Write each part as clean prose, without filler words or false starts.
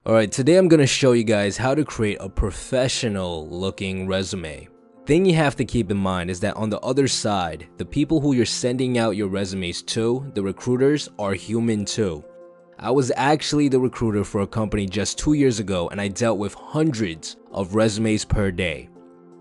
Alright, today I'm going to show you guys how to create a professional looking resume. Thing you have to keep in mind is that on the other side, the people who you're sending out your resumes to, the recruiters, are human too. I was actually the recruiter for a company just 2 years ago, and I dealt with hundreds of resumes per day.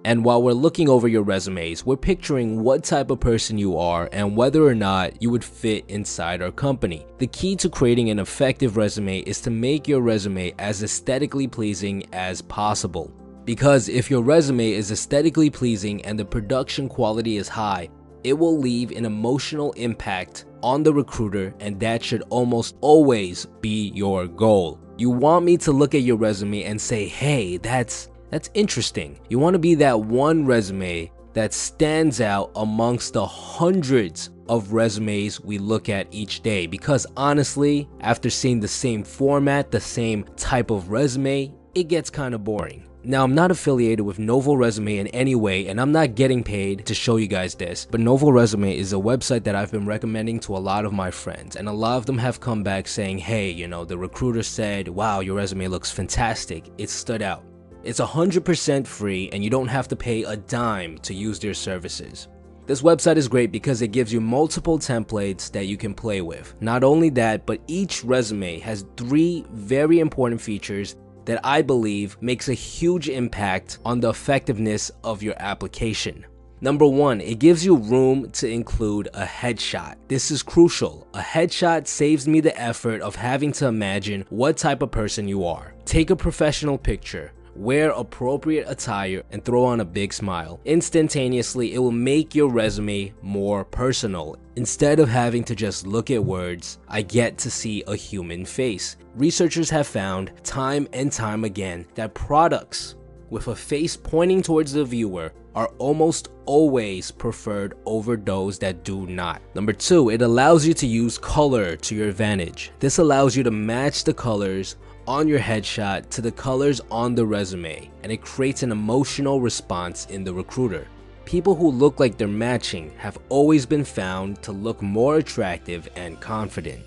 And while we're looking over your resumes, we're picturing what type of person you are and whether or not you would fit inside our company. The key to creating an effective resume is to make your resume as aesthetically pleasing as possible. Because if your resume is aesthetically pleasing and the production quality is high, it will leave an emotional impact on the recruiter, and that should almost always be your goal. You want me to look at your resume and say, hey, that's interesting. You want to be that one resume that stands out amongst the hundreds of resumes we look at each day. Because honestly, after seeing the same format, the same type of resume, it gets kind of boring. Now, I'm not affiliated with Novo Resume in any way, and I'm not getting paid to show you guys this, but Novo Resume is a website that I've been recommending to a lot of my friends, and a lot of them have come back saying, hey, the recruiter said, wow, your resume looks fantastic. It stood out. It's 100% free, and you don't have to pay a dime to use their services. This website is great because it gives you multiple templates that you can play with. Not only that, but each resume has 3 very important features that I believe makes a huge impact on the effectiveness of your application. Number 1, it gives you room to include a headshot. This is crucial. A headshot saves me the effort of having to imagine what type of person you are. Take a professional picture. Wear appropriate attire and throw on a big smile. Instantaneously, it will make your resume more personal. Instead of having to just look at words, I get to see a human face. Researchers have found time and time again that products with a face pointing towards the viewer are almost always preferred over those that do not. Number 2, it allows you to use color to your advantage. This allows you to match the colors on your headshot to the colors on the resume, and it creates an emotional response in the recruiter. People who look like they're matching have always been found to look more attractive and confident.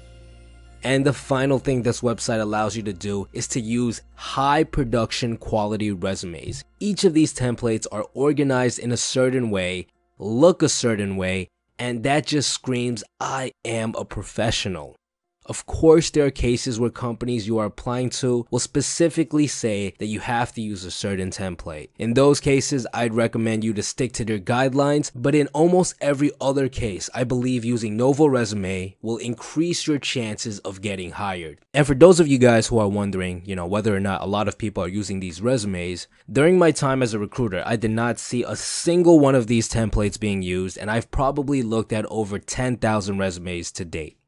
And the final thing this website allows you to do is to use high production quality resumes. Each of these templates are organized in a certain way, look a certain way, and that just screams, I am a professional. Of course, there are cases where companies you are applying to will specifically say that you have to use a certain template. In those cases, I'd recommend you to stick to their guidelines, but in almost every other case, I believe using Novo Resume will increase your chances of getting hired. And for those of you guys who are wondering, whether or not a lot of people are using these resumes, during my time as a recruiter, I did not see a single one of these templates being used, and I've probably looked at over 10,000 resumes to date.